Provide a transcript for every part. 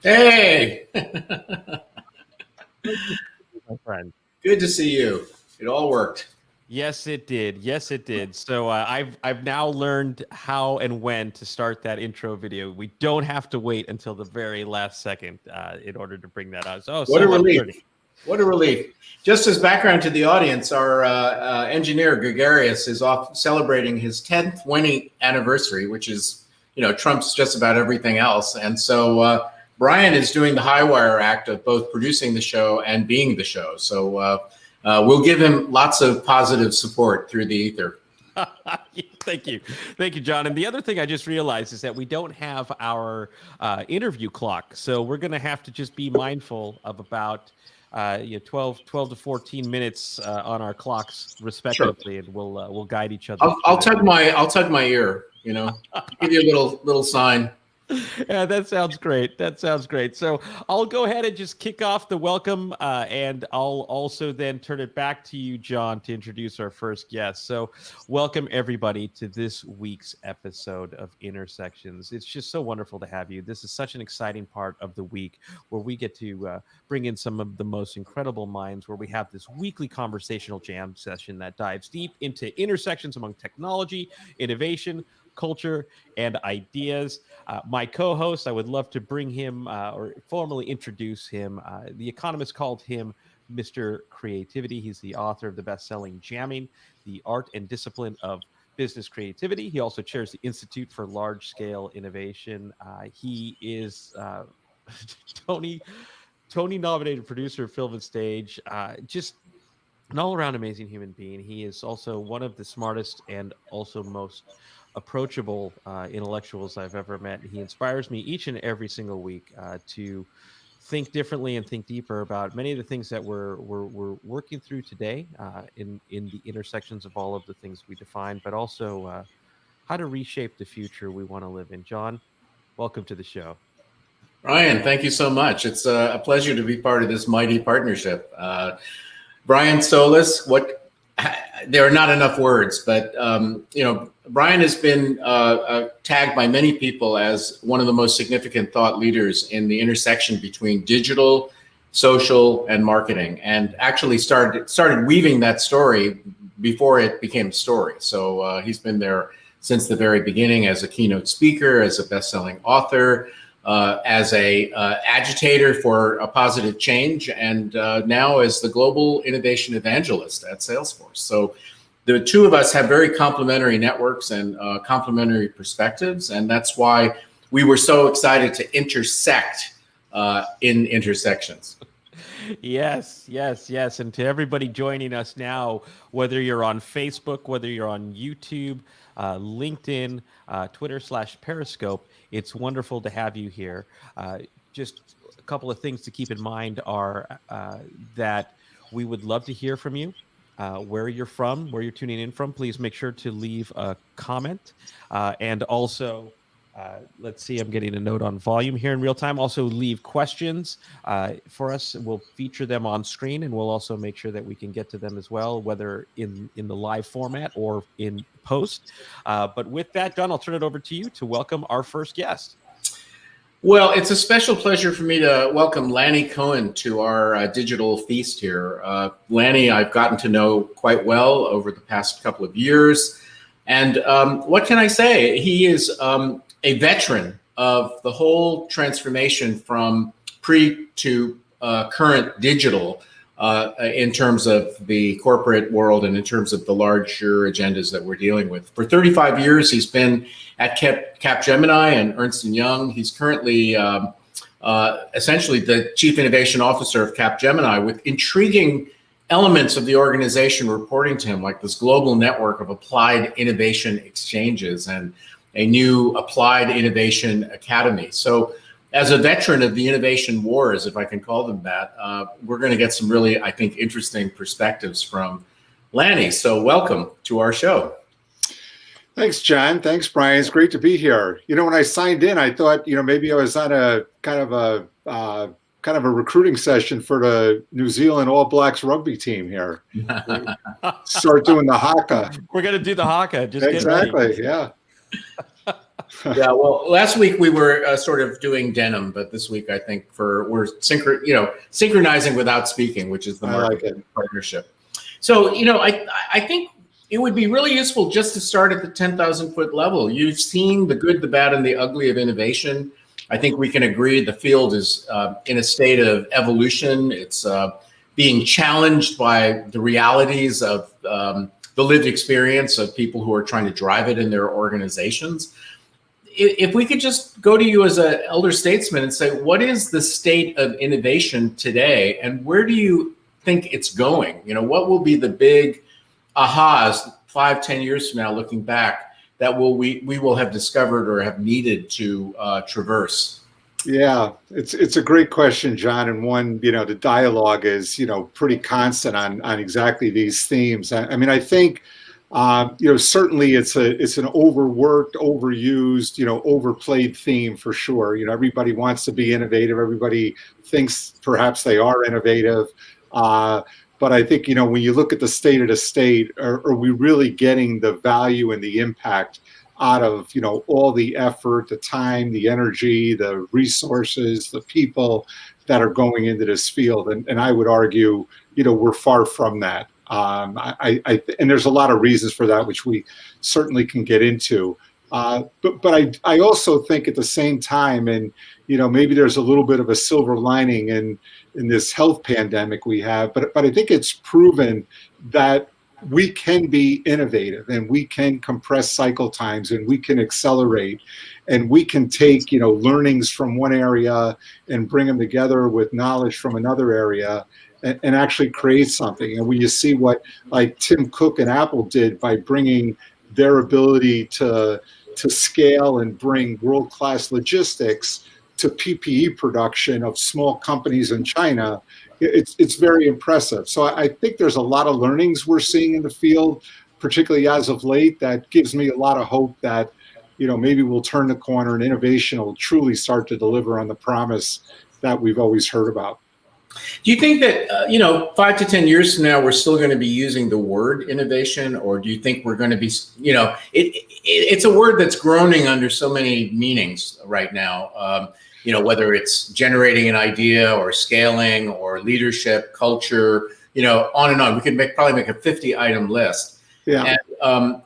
Hey, My friend. good to see you. It all worked. Yes, it did. Yes, it did. So I've now learned how and when to start that intro video. We don't have to wait until the very last second in order to bring that out. What So a much relief. learning. What a relief. Just as background to the audience, our engineer Gregarious is off celebrating his 10th wedding anniversary, which is, trumps just about everything else. And so Brian is doing the high wire act of both producing the show and being the show. So we'll give him lots of positive support through the ether. Thank you. Thank you, John. And the other thing I just realized is that we don't have our interview clock. So we're going to have to just be mindful of about 12 to 14 minutes on our clocks Sure. respectively, and we'll guide each other I'll through that. I'll tug my ear, give you a little sign. Yeah, that sounds great. That sounds great. So I'll go ahead and just kick off the welcome, and I'll also then turn it back to you, John, to introduce our first guest. So welcome everybody to this week's episode of Intersections. It's just so wonderful to have you. This is such an exciting part of the week where we get to bring in some of the most incredible minds, where we have this weekly conversational jam session that dives deep into intersections among technology, innovation, culture, and ideas. My co-host, I would love to bring him or formally introduce him. The Economist called him Mr. Creativity. He's the author of the best-selling Jamming, the Art and Discipline of Business Creativity. He also chairs the Institute for Large-Scale Innovation. He is Tony nominated producer of Film and Stage. Just an all-around amazing human being. He is also one of the smartest and also most approachable intellectuals I've ever met. He inspires me each and every single week to think differently and think deeper about many of the things that we're working through today in the intersections of all of the things we define, but also how to reshape the future we want to live in. John, welcome to the show. Brian, thank you so much. It's a pleasure to be part of this mighty partnership. Brian Solis, there are not enough words, but Brian has been tagged by many people as one of the most significant thought leaders in the intersection between digital, social, and marketing, and actually started weaving that story before it became a story. So he's been there since the very beginning as a keynote speaker, as a best-selling author, as a agitator for a positive change, and now as the global innovation evangelist at Salesforce. So the two of us have very complementary networks and complementary perspectives, and that's why we were so excited to intersect in Intersections. Yes. And to everybody joining us now, whether you're on Facebook, whether you're on YouTube, LinkedIn, Twitter/Periscope, it's wonderful to have you here. Just a couple of things to keep in mind are that we would love to hear from you. Where you're from, where you're tuning in from, please make sure to leave a comment. And also, let's see, I'm getting a note on volume here in real time. Also leave questions for us. We'll feature them on screen, and we'll also make sure that we can get to them as well, whether in the live format or in post. But with that, John, I'll turn it over to you to welcome our first guest. Well, it's a special pleasure for me to welcome Lanny Cohen to our digital feast here. Lanny, I've gotten to know quite well over the past couple of years. And what can I say? He is a veteran of the whole transformation from pre to current digital in terms of the corporate world and in terms of the larger agendas that we're dealing with. For 35 years, he's been at Capgemini and Ernst & Young. He's currently essentially the Chief Innovation Officer of Capgemini, with intriguing elements of the organization reporting to him, like this global network of applied innovation exchanges and a new applied innovation academy. So as a veteran of the innovation wars, if I can call them that, we're going to get some really, I think, interesting perspectives from Lanny. So welcome to our show. Thanks, John. Thanks, Brian. It's great to be here. When I signed in, I thought, maybe I was on a kind of a recruiting session for the New Zealand All Blacks rugby team here. Start doing the haka. We're going to do the haka. Just exactly. Get ready. Yeah. Yeah, well, last week we were sort of doing denim, but this week I think we're synchronizing without speaking, which is the marketing partnership. So, I think it would be really useful just to start at the 10,000 foot level. You've seen the good, the bad, and the ugly of innovation. I think we can agree the field is in a state of evolution. It's being challenged by the realities of the lived experience of people who are trying to drive it in their organizations. If we could just go to you as an elder statesman and say, what is the state of innovation today, and where do you think it's going? What will be the big ahas 5-10 years from now, looking back, that we will have discovered or have needed to traverse? Yeah, it's a great question, John, and one, the dialogue is, pretty constant on exactly these themes. I mean, I think certainly it's an overworked, overused, overplayed theme for sure. Everybody wants to be innovative. Everybody thinks perhaps they are innovative. But I think, when you look at the state of the state, are we really getting the value and the impact out of, all the effort, the time, the energy, the resources, the people that are going into this field? And I would argue, we're far from that. And there's a lot of reasons for that, which we certainly can get into. But I also think at the same time, and maybe there's a little bit of a silver lining in this health pandemic we have, but I think it's proven that we can be innovative, and we can compress cycle times, and we can accelerate, and we can take learnings from one area and bring them together with knowledge from another area, and actually create something. And when you see what like Tim Cook and Apple did by bringing their ability to scale and bring world-class logistics to PPE production of small companies in China, it's very impressive. So I think there's a lot of learnings we're seeing in the field, particularly as of late, that gives me a lot of hope that, maybe we'll turn the corner and innovation will truly start to deliver on the promise that we've always heard about. Do you think that, 5 to 10 years from now, we're still going to be using the word innovation, or do you think we're going to be, it's a word that's groaning under so many meanings right now, whether it's generating an idea or scaling or leadership, culture, on and on. We could probably make a 50-item list. Yeah. And,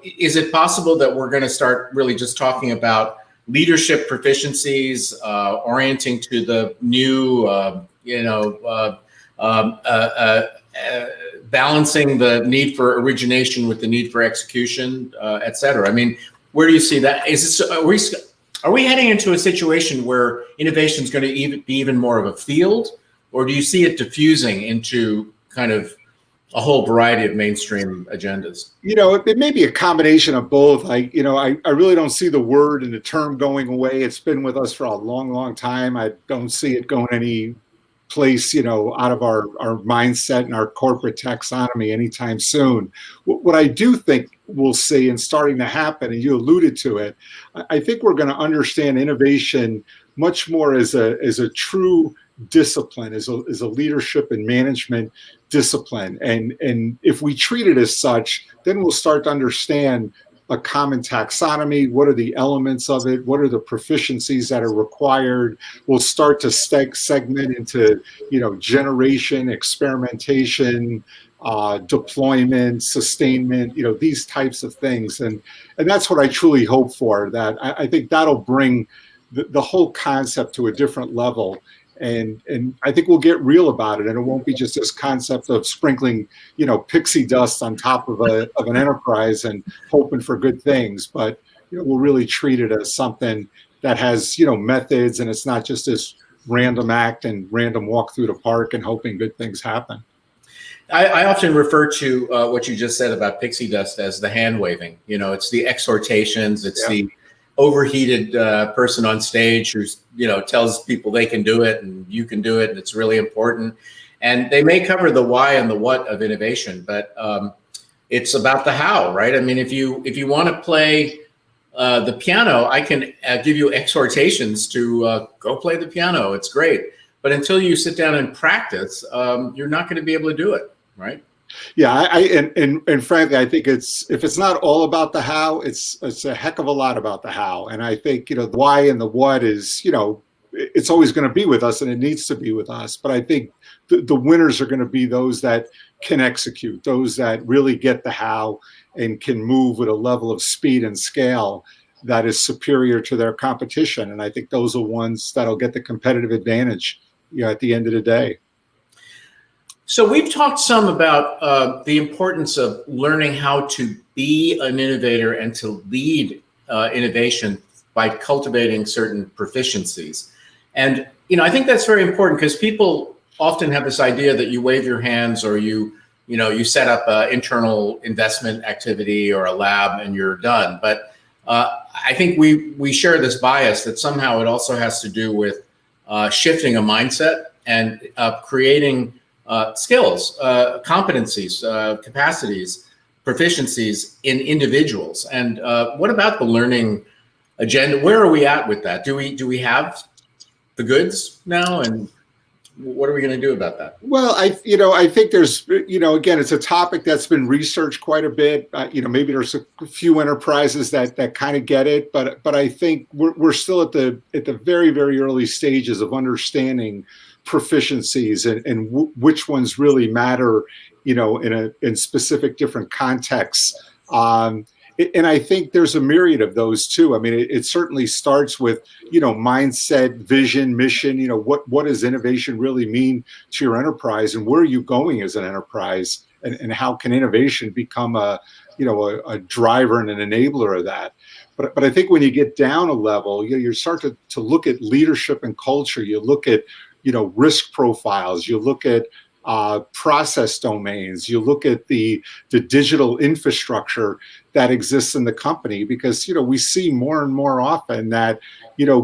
is it possible that we're going to start really just talking about leadership proficiencies, orienting to the new, balancing the need for origination with the need for execution, et cetera? I mean, where do you see that? Are we heading into a situation where innovation is going to be even more of a field, or do you see it diffusing into kind of a whole variety of mainstream agendas? It may be a combination of both. I really don't see the word and the term going away. It's been with us for a long, long time. I don't see it going any place, out of our mindset and our corporate taxonomy anytime soon. What I do think we'll see, and starting to happen, and you alluded to it, I think we're going to understand innovation much more as a true discipline, as a leadership and management discipline. And if we treat it as such, then we'll start to understand a common taxonomy. What are the elements of it? What are the proficiencies that are required? We'll start to segment into, generation, experimentation, deployment, sustainment, these types of things. And that's what I truly hope for, that I think that'll bring the whole concept to a different level. And I think we'll get real about it, and it won't be just this concept of sprinkling, pixie dust on top of an enterprise and hoping for good things. But we'll really treat it as something that has methods, and it's not just this random act and random walk through the park and hoping good things happen. I often refer to what you just said about pixie dust as the hand waving. It's the exhortations, it's the overheated person on stage who's tells people they can do it and you can do it, and it's really important. And they may cover the why and the what of innovation, but it's about the how, right? I mean, if you want to play the piano, I can give you exhortations to go play the piano. It's great, but until you sit down and practice, you're not going to be able to do it, right? Yeah, and frankly, I think if it's not all about the how, it's a heck of a lot about the how. And I think, the why and the what is, it's always going to be with us and it needs to be with us. But I think the winners are going to be those that can execute, those that really get the how and can move with a level of speed and scale that is superior to their competition. And I think those are ones that'll get the competitive advantage, at the end of the day. So we've talked some about the importance of learning how to be an innovator and to lead innovation by cultivating certain proficiencies. And, I think that's very important because people often have this idea that you wave your hands or you set up an internal investment activity or a lab and you're done. But I think we share this bias that somehow it also has to do with shifting a mindset and creating skills, competencies, capacities, proficiencies in individuals. And what about the learning agenda? Where are we at with that? Do we have the goods now? And what are we going to do about that? Well, I think there's, again, it's a topic that's been researched quite a bit. Maybe there's a few enterprises that kind of get it, but I think we're still at the very, very early stages of understanding proficiencies and which ones really matter, in specific different contexts. And I think there's a myriad of those too. I mean, it certainly starts with, mindset, vision, mission, what does innovation really mean to your enterprise and where are you going as an enterprise and how can innovation become a driver and an enabler of that. But I think when you get down a level, you start to look at leadership and culture. You look at, risk profiles, you look at process domains, you look at the digital infrastructure that exists in the company, because we see more and more often that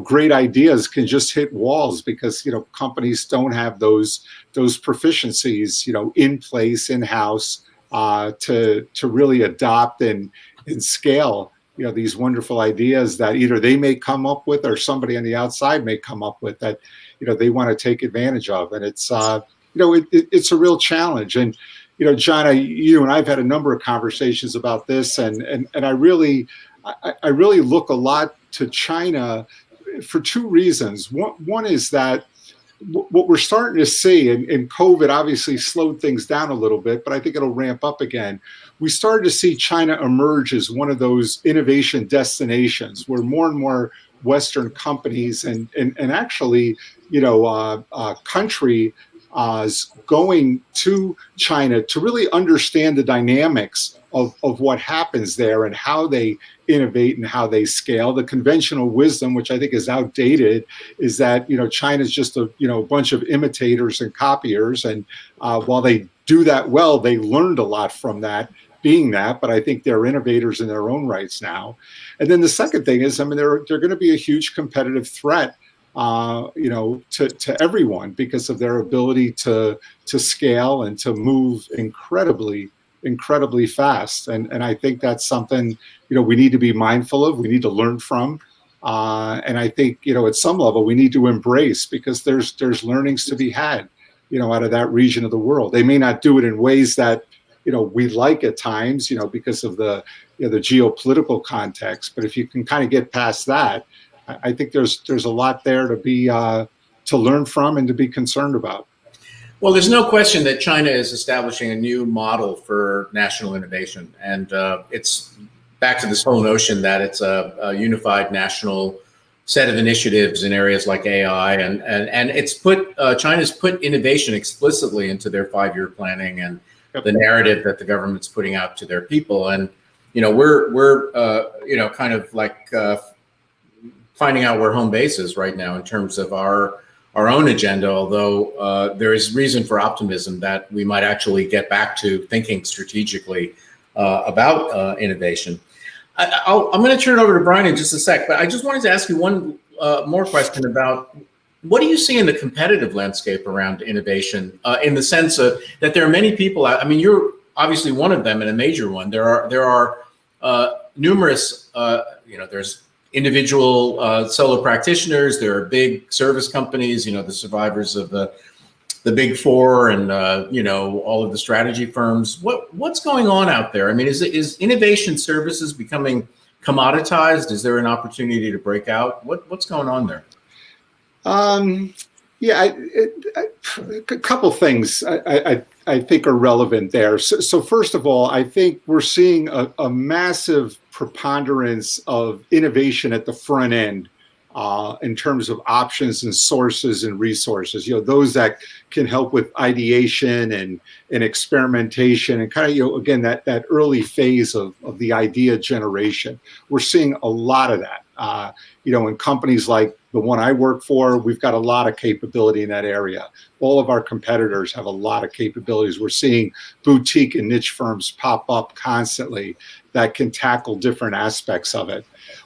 great ideas can just hit walls because companies don't have those proficiencies in place, in house, to really adopt and scale these wonderful ideas that either they may come up with or somebody on the outside may come up with that they want to take advantage of. And it's it's a real challenge. And John, you and I've had a number of conversations about this, and I really look a lot to China for two reasons. One is that what we're starting to see, and COVID obviously slowed things down a little bit, but I think it'll ramp up again. We started to see China emerge as one of those innovation destinations where more and more Western companies and actually, country going to China to really understand the dynamics of what happens there and how they innovate and how they scale. The conventional wisdom, which I think is outdated, is that China's just a bunch of imitators and copiers, and while they do that well, they learned a lot from that. Being that, but I think they're innovators in their own rights now. And then the second thing is, they're going to be a huge competitive threat, to everyone because of their ability to scale and to move incredibly fast. And I think that's something, we need to be mindful of, we need to learn from. And I think, at some level we need to embrace, because there's learnings to be had, out of that region of the world. They may not do it in ways that, we like at times, because of the geopolitical context. But if you can kind of get past that, I think there's a lot there to be to learn from and to be concerned about. Well, there's no question that China is establishing a new model for national innovation, and it's back to this whole notion that it's a unified national set of initiatives in areas like AI, and it's China's put innovation explicitly into their 5-year planning and the narrative that the government's putting out to their people. And we're kind of like finding out where home base is right now in terms of our own agenda, although there is reason for optimism that we might actually get back to thinking strategically about innovation. I'm going to turn it over to Brian in just a sec, but I just wanted to ask you one more question about what do you see in the competitive landscape around innovation, in the sense of that there are many people. I mean, you're obviously one of them and a major one. There are numerous, there's individual solo practitioners. There are big service companies, the survivors of the the big four and all of the strategy firms. What's going on out there? I mean, is innovation services becoming commoditized? Is there an opportunity to break out? What's going on there? Yeah, a couple things I think are relevant there. So first of all, I think we're seeing a massive preponderance of innovation at the front end in terms of options and sources and resources. Those that can help with ideation and experimentation and kind of again that early phase of the idea generation. We're seeing a lot of that. In companies like the one I work for, we've got a lot of capability in that area. All of our competitors have a lot of capabilities. We're seeing boutique and niche firms pop up constantly that can tackle different aspects of it.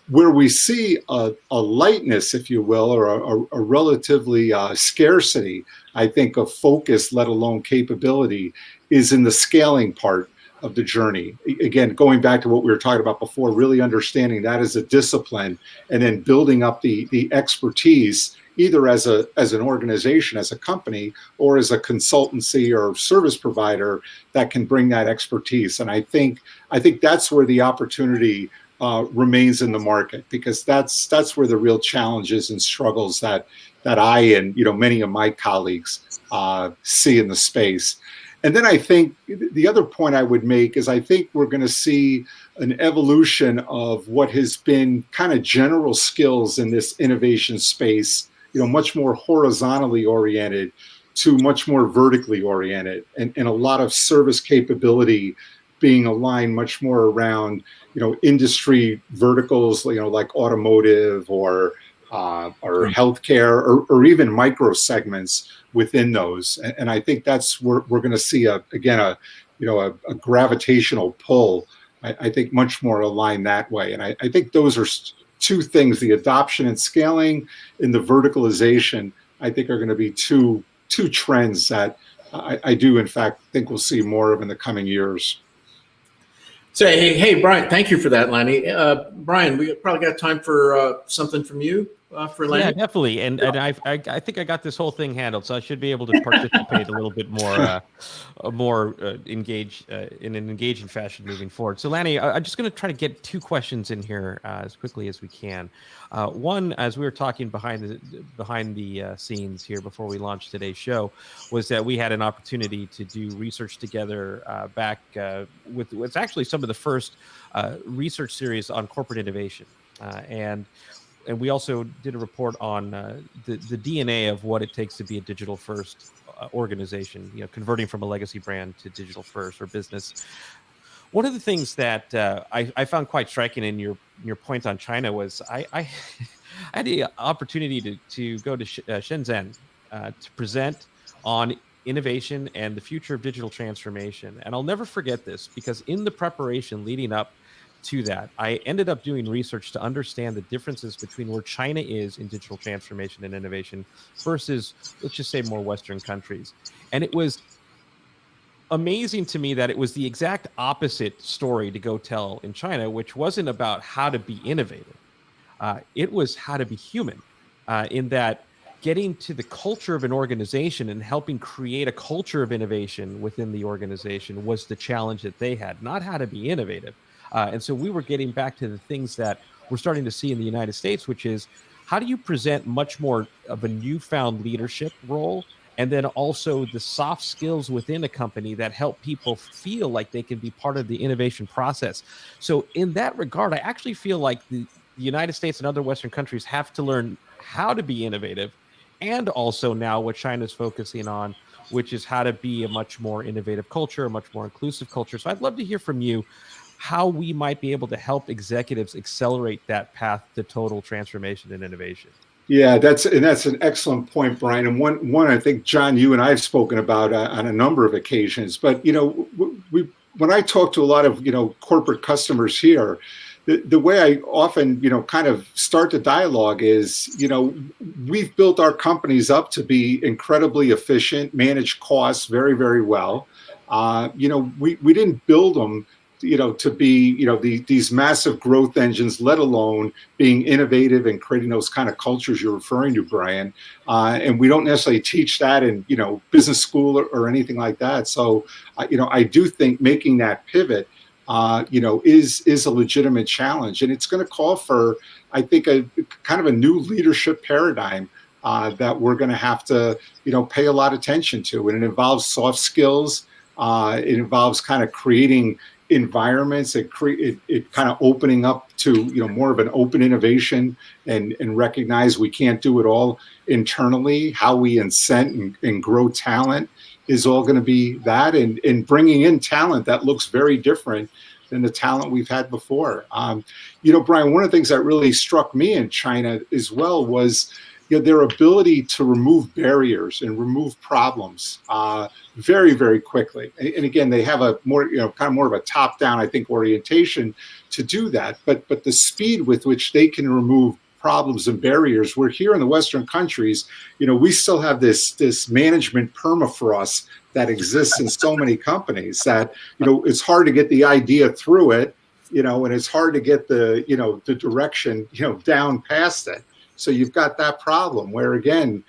Where we see a lightness, if you will, or a relatively scarcity, I think, of focus, let alone capability, is in the scaling part of the journey. Again, going back to what we were talking about before, really understanding that as a discipline and then building up the expertise, either as an organization, as a company, or as a consultancy or service provider that can bring that expertise. And I think that's where the opportunity remains in the market, because that's where the real challenges and struggles that I and many of my colleagues see in the space. And then I think the other point I would make is I think we're going to see an evolution of what has been kind of general skills in this innovation space, much more horizontally oriented to much more vertically oriented, and a lot of service capability being aligned much more around, industry verticals, like automotive or healthcare, or even micro segments within those. And I think that's where we're going to see a gravitational pull. I think much more aligned that way. And I think those are two things: the adoption and scaling, and the verticalization. I think are going to be two trends that I do in fact think we'll see more of in the coming years. So, hey, Brian, thank you for that, Lanny. Brian, we probably got time for something from you for Lanny. Yeah, definitely. And I think I got this whole thing handled, so I should be able to participate a little bit more engaged in an engaging fashion moving forward. So, Lanny, I'm just going to try to get two questions in here as quickly as we can. One, as we were talking behind the scenes here before we launched today's show, was that we had an opportunity to do research together back with what's actually some of the first research series on corporate innovation, and we also did a report on the DNA of what it takes to be a digital first organization, converting from a legacy brand to digital first or business. One of the things that I found quite striking in your point on China was I had the opportunity to go to Shenzhen to present on innovation and the future of digital transformation. And I'll never forget this, because in the preparation leading up to that, I ended up doing research to understand the differences between where China is in digital transformation and innovation versus, let's just say, more Western countries. And it was amazing to me that it was the exact opposite story to go tell in China, which wasn't about how to be innovative. It was how to be human, in that getting to the culture of an organization and helping create a culture of innovation within the organization was the challenge that they had, not how to be innovative. And so we were getting back to the things that we're starting to see in the United States, which is how do you present much more of a newfound leadership role, and then also the soft skills within a company that help people feel like they can be part of the innovation process. So in that regard, I actually feel like the United States and other Western countries have to learn how to be innovative, and also now what China's focusing on, which is how to be a much more innovative culture, a much more inclusive culture. So I'd love to hear from you how we might be able to help executives accelerate that path to total transformation and innovation. Yeah, that's an excellent point, Brian. And one I think, John, you and I have spoken about on a number of occasions. But when I talk to a lot of corporate customers here, the way I often kind of start the dialogue is we've built our companies up to be incredibly efficient, manage costs very, very well. We didn't build them to be, these massive growth engines, let alone being innovative and creating those kind of cultures you're referring to, Brian. And we don't necessarily teach that in, business school or anything like that. So, I do think making that pivot, is a legitimate challenge. And it's going to call for, I think, a kind of a new leadership paradigm that we're going to have to, pay a lot of attention to. And it involves soft skills. It involves kind of creating environments. It kind of opening up to, more of an open innovation and recognize we can't do it all internally. How we incent and grow talent is all going to be that, and bringing in talent that looks very different than the talent we've had before. Brian, one of the things that really struck me in China as well was their ability to remove barriers and remove problems very, very quickly. And again, they have a more, kind of more of a top-down, I think, orientation to do that. But the speed with which they can remove problems and barriers, we're here in the Western countries, we still have this management permafrost that exists in so many companies that, it's hard to get the idea through it, and it's hard to get the direction, down past it. So you've got that problem where, again,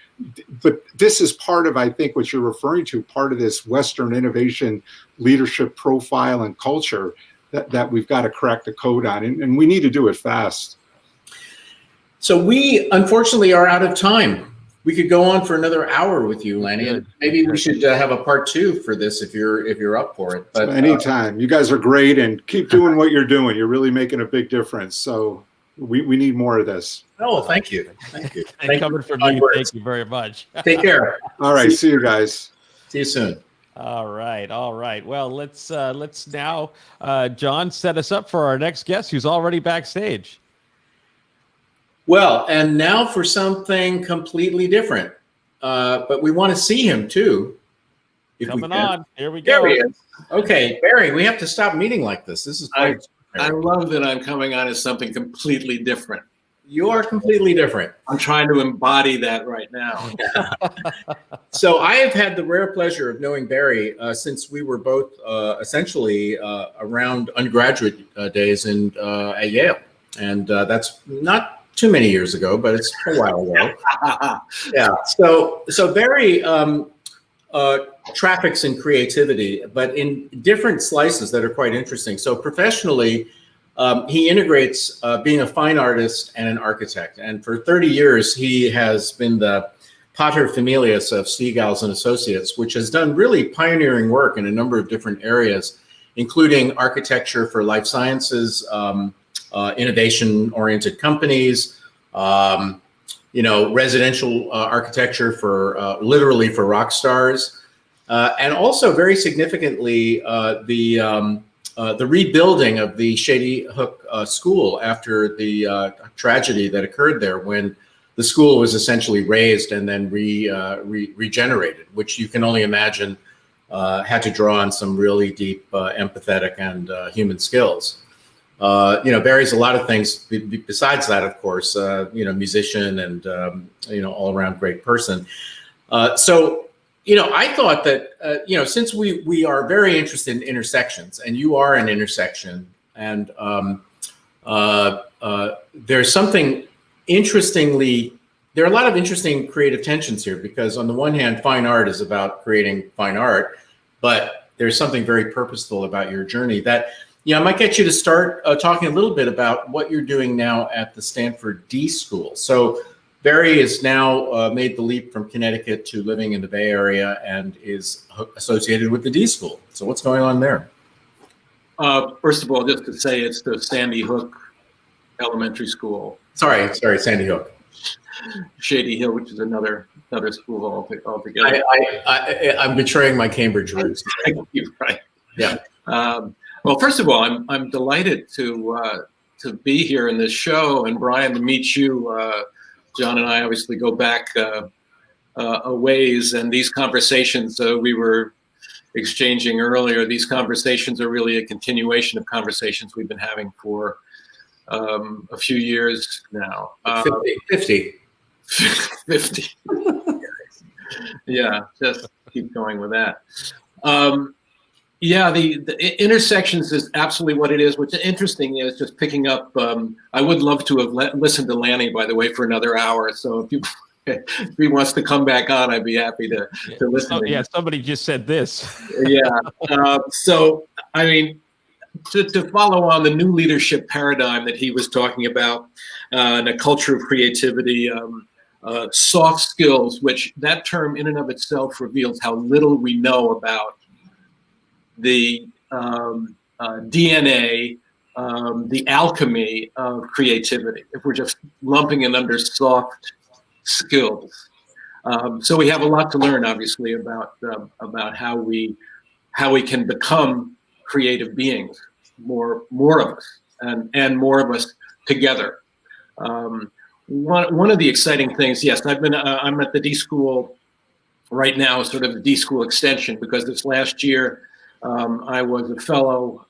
but this is part of, I think, what you're referring to, part of this Western innovation leadership profile and culture that we've got to crack the code on. And we need to do it fast. So we, unfortunately, are out of time. We could go on for another hour with you, Lanny. And maybe we should have a part 2 for this if you're up for it. But anytime. You guys are great, and keep doing what you're doing. You're really making a big difference. So we need more of this. Oh, thank you. Thank you. And coming from me, thank you very much. Take care. All right. See you guys. See you soon. All right. Well, let's now, John, set us up for our next guest, who's already backstage. Well, and now for something completely different. But we want to see him too. Coming on. Here we go. There he is. Okay, Barry, we have to stop meeting like this. This is I love that I'm coming on as something completely different. You are completely different. I'm trying to embody that right now. So I have had the rare pleasure of knowing Barry since we were both essentially around undergraduate days at Yale. And that's not too many years ago, but it's a while ago. Yeah. So Barry traffics in creativity, but in different slices that are quite interesting. So professionally, he integrates being a fine artist and an architect. And for 30 years, he has been the pater familias of Svigals and Associates, which has done really pioneering work in a number of different areas, including architecture for life sciences, innovation-oriented companies, residential architecture for literally for rock stars, and also very significantly the rebuilding of the Shady Hook School after the tragedy that occurred there, when the school was essentially razed and then regenerated, which you can only imagine had to draw on some really deep empathetic and human skills. Barry's a lot of things besides that, of course, musician and, all around great person. I thought that, since we are very interested in intersections, and you are an intersection, and there's something there are a lot of interesting creative tensions here, because on the one hand, fine art is about creating fine art, but there's something very purposeful about your journey that, I might get you to start talking a little bit about what you're doing now at the Stanford D School. So Barry has now made the leap from Connecticut to living in the Bay Area and is associated with the D School. So what's going on there? First of all, just to say it's the Sandy Hook Elementary School. Sorry, Sandy Hook. Shady Hill, which is another school altogether. I'm betraying my Cambridge roots. You're right. Yeah. Well, first of all, I'm delighted to be here in this show, and Brian, to meet you. John and I obviously go back a ways, and these conversations we were exchanging earlier, these conversations are really a continuation of conversations we've been having for a few years now. 50. 50. Yeah, just keep going with that. Yeah, the intersections is absolutely what it is. What's interesting is just picking up. I would love to have listened to Lanny, by the way, for another hour. So if he wants to come back on, I'd be happy to listen. Yeah, somebody just said this. Yeah. So I mean, to follow on the new leadership paradigm that he was talking about, and a culture of creativity. Soft skills, which that term in and of itself reveals how little we know about the DNA, the alchemy of creativity, if we're just lumping it under soft skills. So we have a lot to learn, obviously, about how we can become creative beings, more of us, and more of us together. One of the exciting things, yes, I'm at the D School right now, sort of the D School extension, because this last year I was a fellow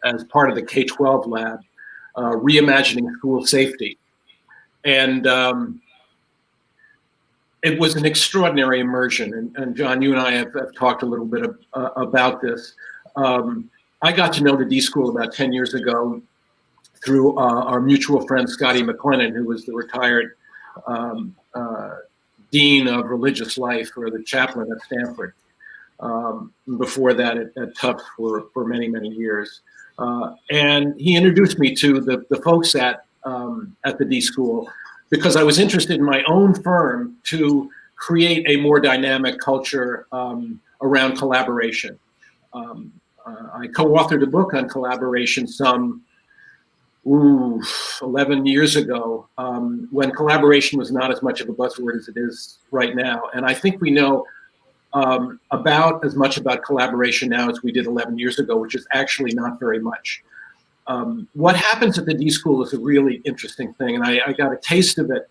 as part of the K-12 lab, reimagining school safety, and it was an extraordinary immersion. And John, you and I have talked a little bit about this. I got to know the D School about 10 years ago through our mutual friend, Scotty McLennan, who was the retired Dean of Religious Life, or the chaplain at Stanford. Before that at Tufts for many, many years. And he introduced me to the folks at the D School, because I was interested in my own firm to create a more dynamic culture around collaboration. I co-authored a book on collaboration some 11 years ago, when collaboration was not as much of a buzzword as it is right now. And I think we know about as much about collaboration now as we did 11 years ago, which is actually not very much. What happens at the D School is a really interesting thing. And I got a taste of it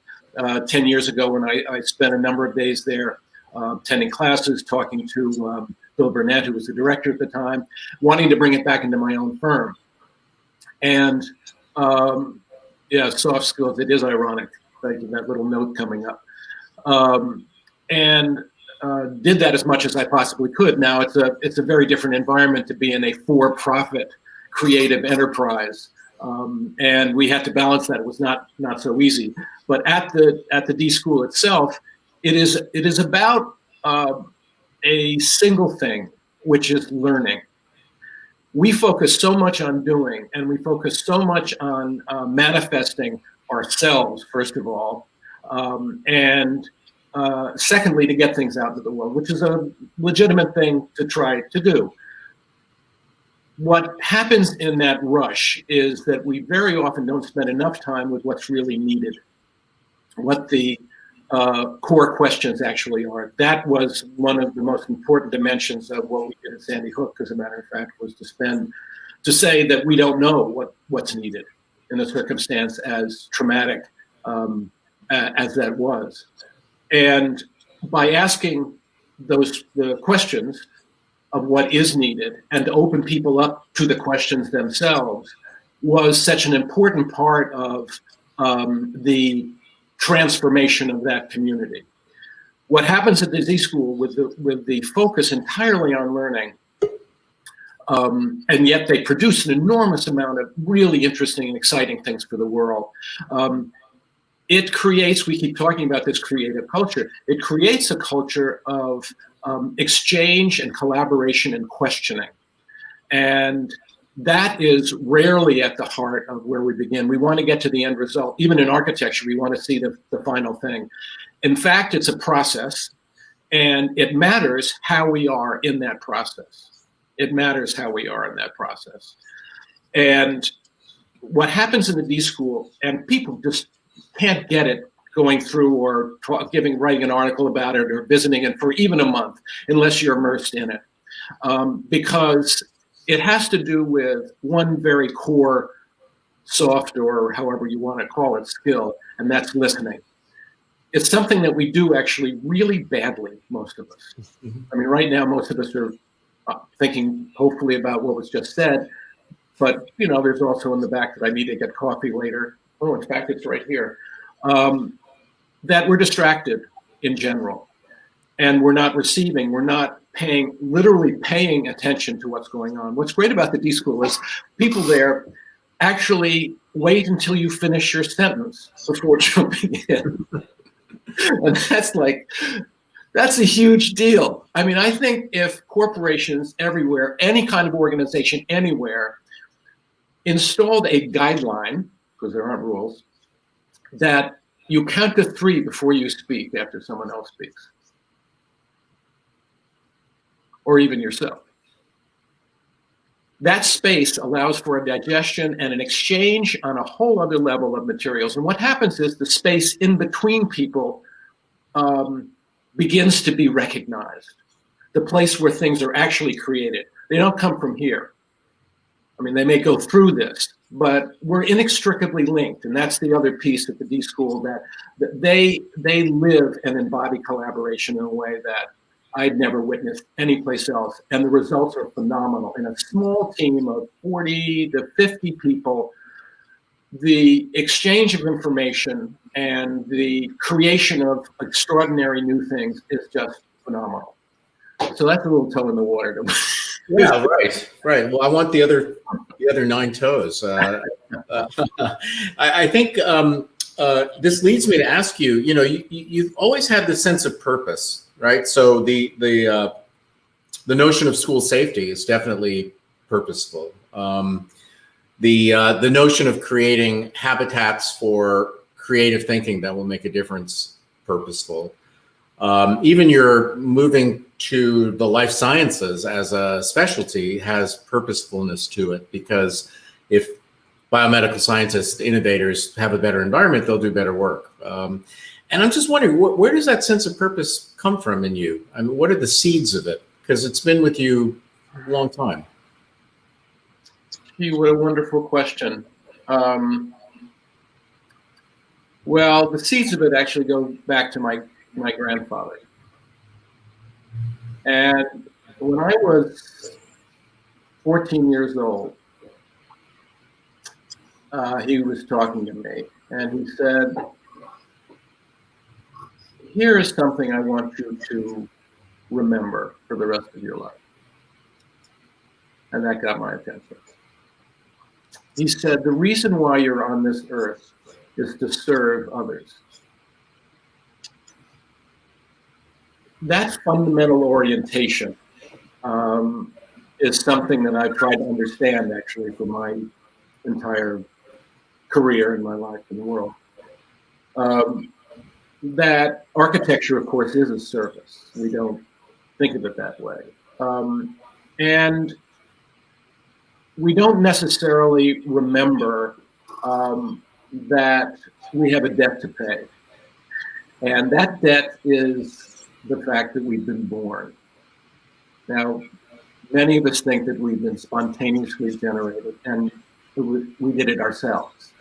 10 years ago when I spent a number of days there attending classes, talking to Bill Burnett, who was the director at the time, wanting to bring it back into my own firm. And yeah, soft skills, it is ironic, like that little note coming up. And did that as much as I possibly could. Now it's a very different environment to be in a for-profit creative enterprise, and we had to balance that. It was not so easy. But at the D School itself, it is about a single thing, which is learning. We focus so much on doing, and we focus so much on manifesting ourselves, first of all, and secondly, to get things out into the world, which is a legitimate thing to try to do. What happens in that rush is that we very often don't spend enough time with what's really needed, what the core questions actually are. That was one of the most important dimensions of what we did at Sandy Hook, as a matter of fact, was to say that we don't know what's needed in a circumstance as traumatic as that was. And by asking the questions of what is needed and to open people up to the questions themselves was such an important part of the transformation of that community. What happens at the Z School with the focus entirely on learning, and yet they produce an enormous amount of really interesting and exciting things for the world. It creates, we keep talking about this creative culture, it creates a culture of exchange and collaboration and questioning. And that is rarely at the heart of where we begin. We want to get to the end result. Even in architecture, we want to see the final thing. In fact, it's a process, and it matters how we are in that process. It matters how we are in that process. And what happens in the D School, and people just can't get it going through or writing an article about it or visiting it for even a month unless you're immersed in it, because it has to do with one very core soft, or however you want to call it, skill, and that's listening. It's something that we do actually really badly, most of us. I mean, right now, most of us are thinking hopefully about what was just said, but there's also in the back that I need to get coffee later. Oh, in fact, it's right here. That we're distracted in general, and we're not receiving. We're not literally paying attention to what's going on. What's great about the D School is people there actually wait until you finish your sentence before jumping in. And that's a huge deal. I mean, I think if corporations everywhere, any kind of organization anywhere, installed a guideline, because there aren't rules, that you count to 3 before you speak after someone else speaks, or even yourself. That space allows for a digestion and an exchange on a whole other level of materials. And what happens is the space in between people begins to be recognized. The place where things are actually created. They don't come from here. I mean, they may go through this, but we're inextricably linked. And that's the other piece at the D School, that they live and embody collaboration in a way that I'd never witnessed anyplace else. And the results are phenomenal. In a small team of 40 to 50 people, the exchange of information and the creation of extraordinary new things is just phenomenal. So that's a little toe in the water. Yeah, right. Well, I want the other 9 toes. I think this leads me to ask you. You know, you've always had this sense of purpose, right? So the notion of school safety is definitely purposeful. The notion of creating habitats for creative thinking that will make a difference, purposeful. Even your moving to the life sciences as a specialty has purposefulness to it, because if biomedical scientists, innovators have a better environment, they'll do better work. And I'm just wondering, where does that sense of purpose come from in you? I mean, what are the seeds of it? Because it's been with you a long time. Gee, what a wonderful question. Well, the seeds of it actually go back to my grandfather. And when I was 14 years old, he was talking to me, and he said, "Here is something I want you to remember for the rest of your life." And that got my attention. He said, "The reason why you're on this earth is to serve others." That fundamental orientation is something that I've tried to understand, actually, for my entire career in my life in the world. That architecture, of course, is a service. We don't think of it that way. And we don't necessarily remember that we have a debt to pay. And that debt is the fact that we've been born. Now, many of us think that we've been spontaneously generated and we did it ourselves.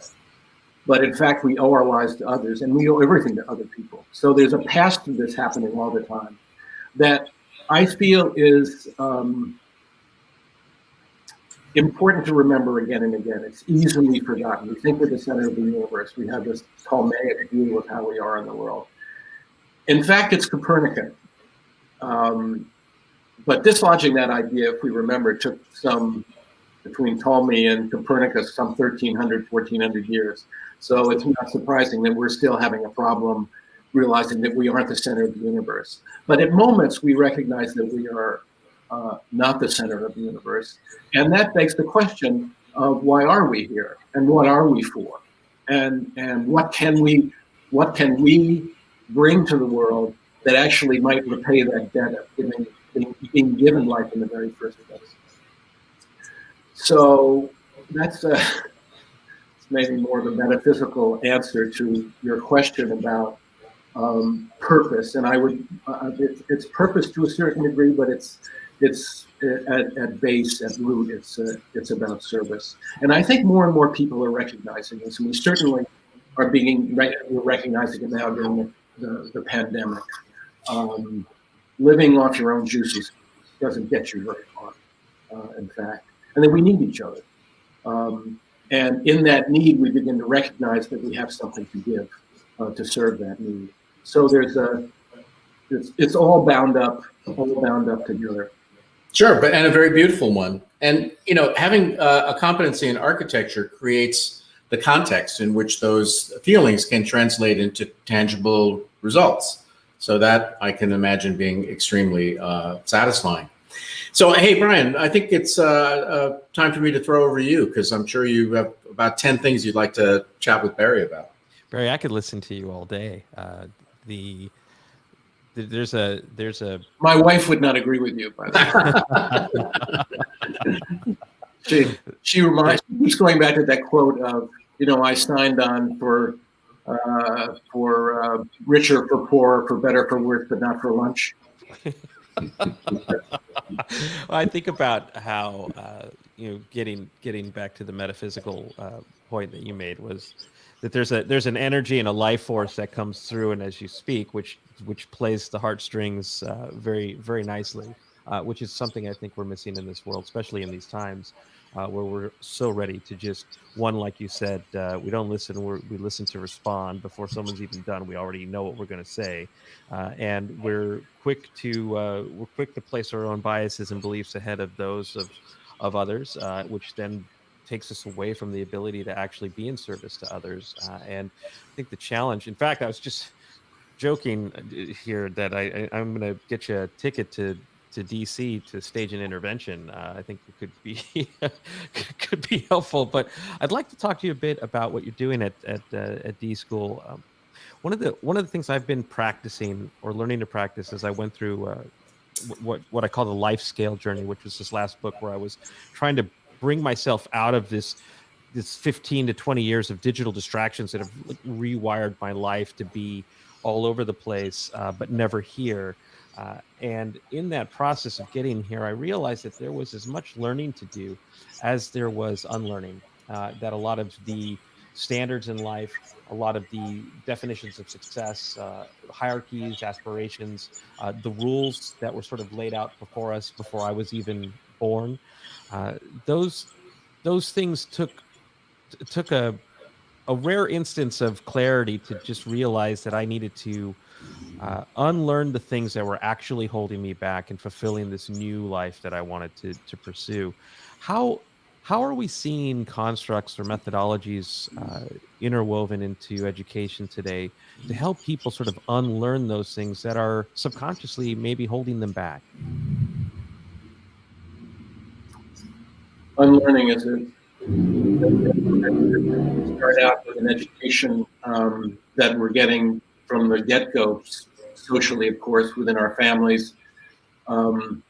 But in fact, we owe our lives to others, and we owe everything to other people. So there's a past to this happening all the time that I feel is important to remember again and again. It's easily forgotten. We think we're the center of the universe. We have this Ptolemaic view of how we are in the world. In fact, it's Copernican. But dislodging that idea, if we remember, took between Ptolemy and Copernicus, some 1,300, 1,400 years. So it's not surprising that we're still having a problem realizing that we aren't the center of the universe. But at moments, we recognize that we are not the center of the universe. And that begs the question of why are we here? And what are we for? And what can we bring to the world that actually might repay that debt of being given life in the very first place? So that's maybe more of a metaphysical answer to your question about purpose. And I would, it's purpose to a certain degree, but it's at base, at root, it's about service. And I think more and more people are recognizing this, and we certainly are we're recognizing it now during the pandemic. Living off your own juices doesn't get you very far, in fact. And then we need each other. And in that need, we begin to recognize that we have something to give to serve that need. So there's it's all bound up together. Sure, and a very beautiful one. And having a competency in architecture creates the context in which those feelings can translate into tangible results. So that I can imagine being extremely satisfying. So, hey, Brian, I think it's time for me to throw over to you, because I'm sure you have about 10 things you'd like to chat with Barry about. Barry, I could listen to you all day. There's a. My wife would not agree with you, by the way. She keeps going back to that quote of, I signed on for richer, for poorer, for better, for worse, but not for lunch. Well, I think about how getting back to the metaphysical point that you made was that there's an energy and a life force that comes through, and as you speak, which plays the heartstrings very, very nicely, which is something I think we're missing in this world, especially in these times where we're so ready to just, like you said, we don't listen, we listen to respond. Before someone's even done, we already know what we're going to say, and we're quick to place our own biases and beliefs ahead of those of others, which then takes us away from the ability to actually be in service to others. And I think the challenge, in fact, I was just joking here that I'm going to get you a ticket to DC to stage an intervention. I think it could be helpful, but I'd like to talk to you a bit about what you're doing at D School. One of the things I've been practicing or learning to practice as I went through what I call the life scale journey, which was this last book where I was trying to bring myself out of this 15 to 20 years of digital distractions that have rewired my life to be all over the place, but never here. And in that process of getting here, I realized that there was as much learning to do as there was unlearning, that a lot of the standards in life, a lot of the definitions of success, hierarchies, aspirations, the rules that were sort of laid out before us before I was even born, those things took a rare instance of clarity to just realize that I needed to unlearn the things that were actually holding me back and fulfilling this new life that I wanted to pursue. How are we seeing constructs or methodologies interwoven into education today to help people sort of unlearn those things that are subconsciously maybe holding them back? Unlearning is start out with an education that we're getting from the get-go, socially, of course, within our families, and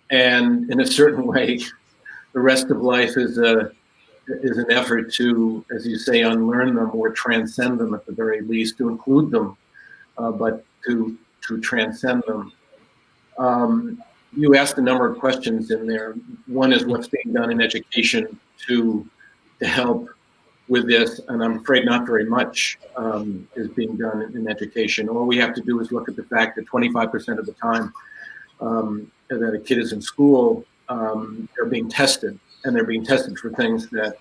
in a certain way, the rest of life is an effort to, as you say, unlearn them or transcend them at the very least, to include them, but to transcend them. You asked a number of questions in there. One is what's being done in education to help with this, and I'm afraid not very much is being done in education. All we have to do is look at the fact that 25% of the time that a kid is in school, they're being tested, and they're being tested for things that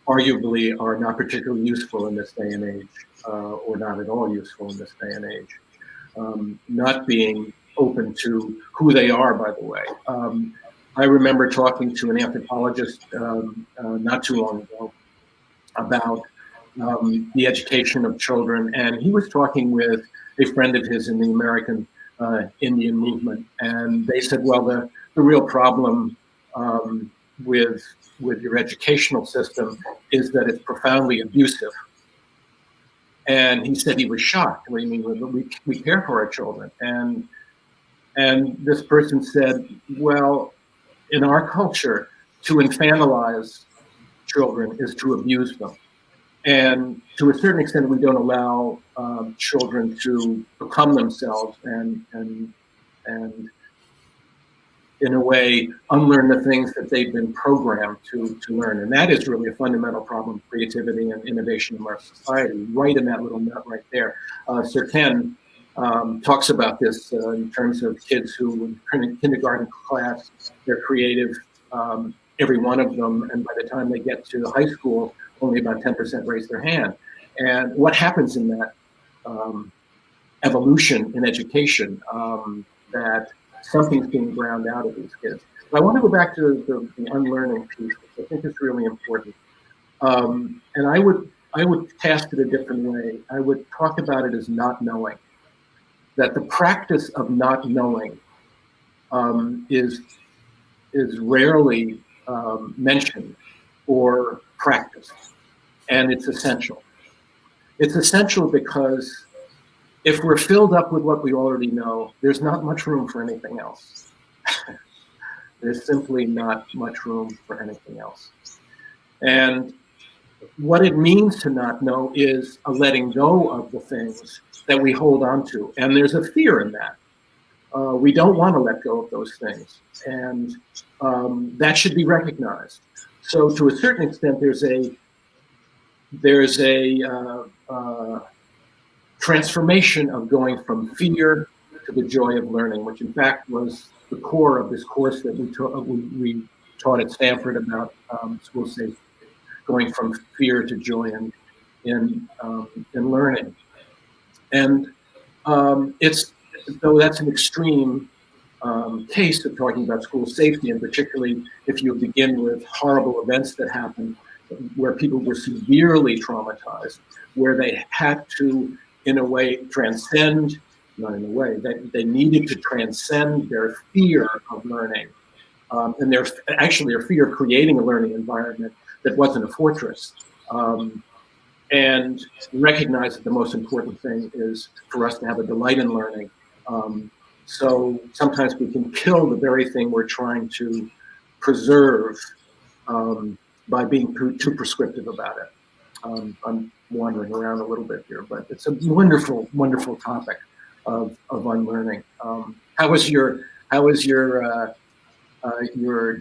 arguably are not particularly useful in this day and age, or not at all useful in this day and age. Not being open to who they are, by the way. I remember talking to an anthropologist not too long ago about the education of children, and he was talking with a friend of his in the American Indian movement, and they said, well, the real problem with your educational system is that it's profoundly abusive. And he said he was shocked. What do you mean? We care for our children. And this person said, well, in our culture, to infantilize children is to abuse them. And to a certain extent, we don't allow children to become themselves and in a way, unlearn the things that they've been programmed to learn. And that is really a fundamental problem of creativity and innovation in our society, right in that little nut right there. Sir Ken talks about this in terms of kids who in kindergarten class, they're creative, every one of them, and by the time they get to high school, only about 10% raise their hand. And what happens in that evolution in education, that something's being ground out of these kids. But I want to go back to the unlearning piece, which I think is really important. And I would cast it a different way. I would talk about it as not knowing. That the practice of not knowing is rarely mentioned or practiced, and it's essential. It's essential because if we're filled up with what we already know, there's not much room for anything else. There's simply not much room for anything else. And what it means to not know is a letting go of the things that we hold on to. And there's a fear in that. We don't want to let go of those things. And that should be recognized. So to a certain extent, there's a transformation of going from fear to the joy of learning, which in fact was the core of this course that we taught at Stanford about school safety, going from fear to joy in learning. And it's, though that's an extreme case of talking about school safety, and particularly if you begin with horrible events that happened where people were severely traumatized, where they had to, in a way, transcend, not in a way, they needed to transcend their fear of learning, and their fear of creating a learning environment that wasn't a fortress, and recognize that the most important thing is for us to have a delight in learning. So sometimes we can kill the very thing we're trying to preserve by being too prescriptive about it. I'm wandering around a little bit here, but it's a wonderful, wonderful topic of unlearning. How was your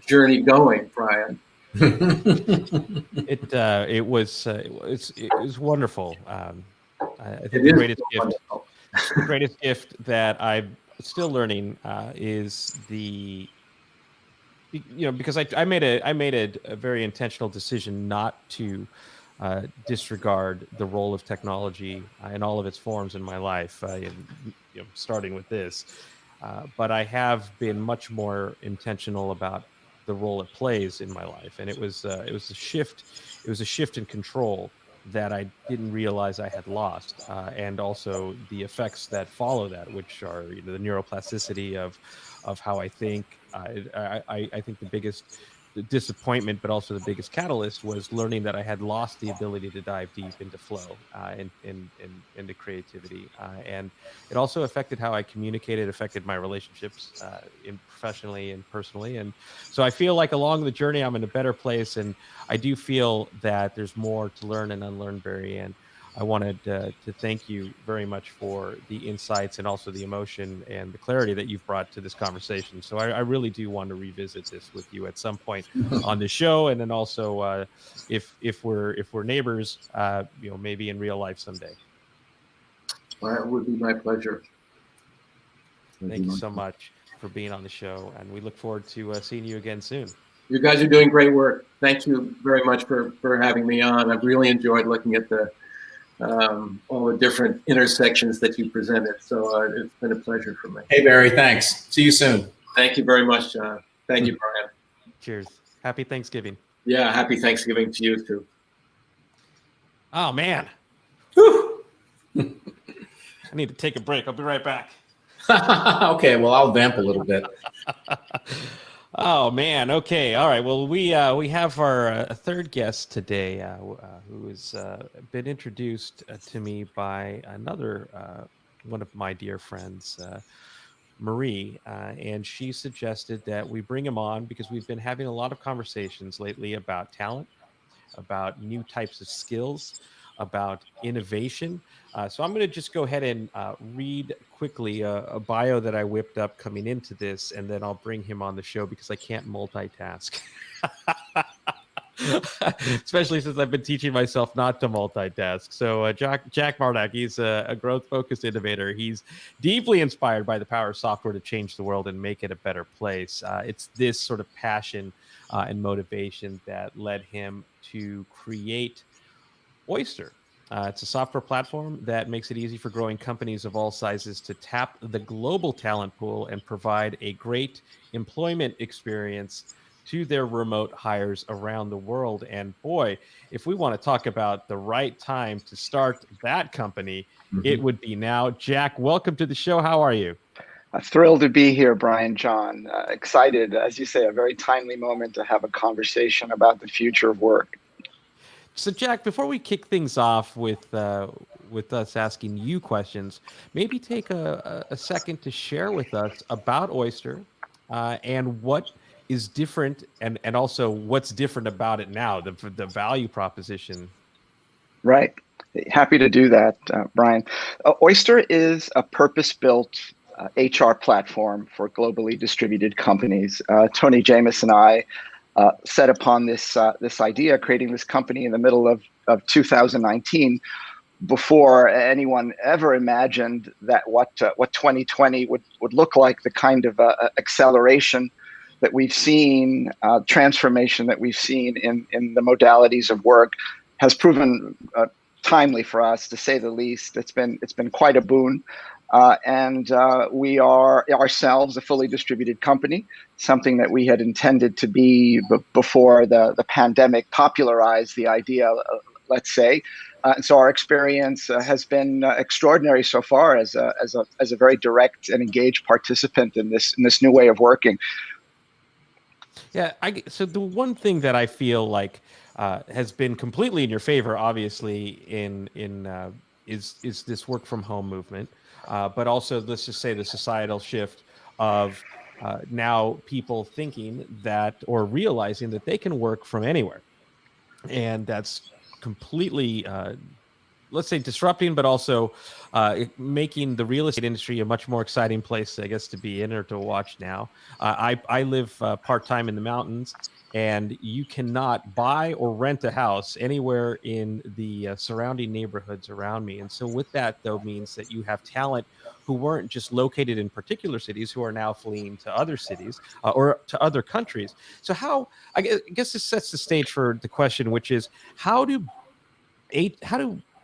journey going, Brian? It was wonderful. I think the greatest gift that I'm still learning is because I made a very intentional decision not to disregard the role of technology in all of its forms in my life, starting with this. But I have been much more intentional about the role it plays in my life, and it was a shift. It was a shift in control that I didn't realize I had lost, and also the effects that follow that, which are the neuroplasticity of how I think. I think the biggest disappointment, but also the biggest catalyst, was learning that I had lost the ability to dive deep into flow, into creativity, and it also affected how I communicated, affected my relationships, professionally and personally. And so I feel like along the journey, I'm in a better place, and I do feel that there's more to learn and unlearn, Barry. And I wanted to thank you very much for the insights and also the emotion and the clarity that you've brought to this conversation. So I really do want to revisit this with you at some point on the show, and then also if we're neighbors, maybe in real life someday. Well, it would be my pleasure. Thank you so much for being on the show, and we look forward to seeing you again soon. You guys are doing great work. Thank you very much for having me on. I've really enjoyed looking at all the different intersections that you presented. So it's been a pleasure for me. Hey, Barry, thanks. See you soon. Thank you very much, John. Thank you, Brian. Cheers. Happy Thanksgiving. Yeah, happy Thanksgiving to you too. Oh, man. Whew. I need to take a break. I'll be right back. Okay, well, I'll vamp a little bit. Oh, man. Okay. All right. Well, we have our third guest today, who has been introduced to me by another one of my dear friends, Marie, and she suggested that we bring him on because we've been having a lot of conversations lately about talent, about new types of skills, about innovation. So I'm going to just go ahead and read quickly a bio that I whipped up coming into this, and then I'll bring him on the show because I can't multitask. Especially since I've been teaching myself not to multitask. So Jack Mardack, he's a growth-focused innovator. He's deeply inspired by the power of software to change the world and make it a better place. It's this sort of passion and motivation that led him to create Oyster, It's a software platform that makes it easy for growing companies of all sizes to tap the global talent pool and provide a great employment experience to their remote hires around the world. And boy, if we want to talk about the right time to start that company, it would be now. Jack, welcome to the show. How are you? Thrilled to be here, Brian, John. Excited, as you say, a very timely moment to have a conversation about the future of work. So, Jack, before we kick things off with us asking you questions, maybe take a second to share with us about Oyster and what is different, and also what's different about it now, the value proposition. Right. Happy to do that, Brian. Oyster is a purpose-built HR platform for globally distributed companies. Tony James and I set upon this idea, creating this company in the middle of 2019, before anyone ever imagined that what 2020 would look like, the kind of acceleration that we've seen, transformation that we've seen in the modalities of work, has proven timely for us, to say the least. It's been quite a boon. And we are ourselves a fully distributed company, something that we had intended to be before the pandemic popularized the idea, let's say. And so our experience has been extraordinary so far as a very direct and engaged participant in this new way of working. Yeah, so the one thing that I feel like has been completely in your favor, obviously, is this work from home movement. But also, let's just say the societal shift of now people thinking that, or realizing that they can work from anywhere. And that's completely, let's say, disrupting, but also making the real estate industry a much more exciting place, I guess, to be in or to watch now. I live part-time in the mountains, and you cannot buy or rent a house anywhere in the surrounding neighborhoods around me. And so with that, though, means that you have talent who weren't just located in particular cities, who are now fleeing to other cities or to other countries. So I guess this sets the stage for the question, which is how do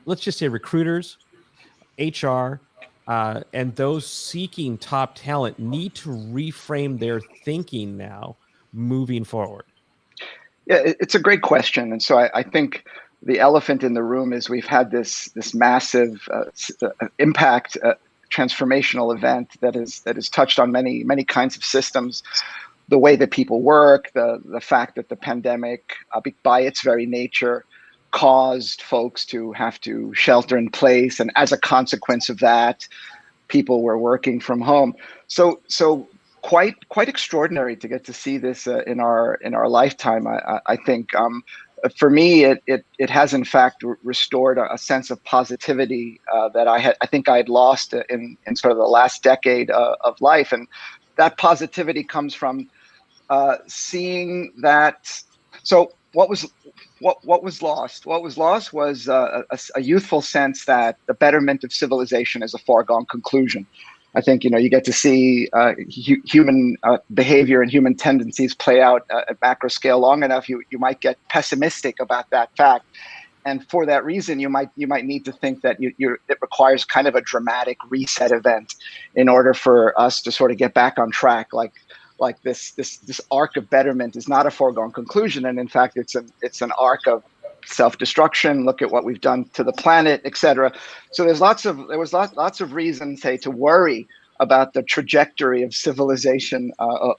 let's just say recruiters, HR, and those seeking top talent need to reframe their thinking now moving forward? Yeah, it's a great question. And so I think the elephant in the room is we've had this massive impact transformational event that is touched on many kinds of systems, the way that people work, the fact that the pandemic, by its very nature, caused folks to have to shelter in place, and as a consequence of that, people were working from home. So quite extraordinary to get to see this in our lifetime. I think for me, it has in fact restored a sense of positivity that I think I had lost in sort of the last decade of life, and that positivity comes from seeing that. So what was lost? What was lost was a youthful sense that the betterment of civilization is a foregone conclusion. I think you get to see human behavior and human tendencies play out at macro scale long enough. You might get pessimistic about that fact, and for that reason, you might need to think that it requires kind of a dramatic reset event in order for us to sort of get back on track. Like this arc of betterment is not a foregone conclusion, and in fact, it's an arc of self-destruction. Look at what we've done to the planet, etc. So there was lots of reasons, say, to worry about the trajectory of civilization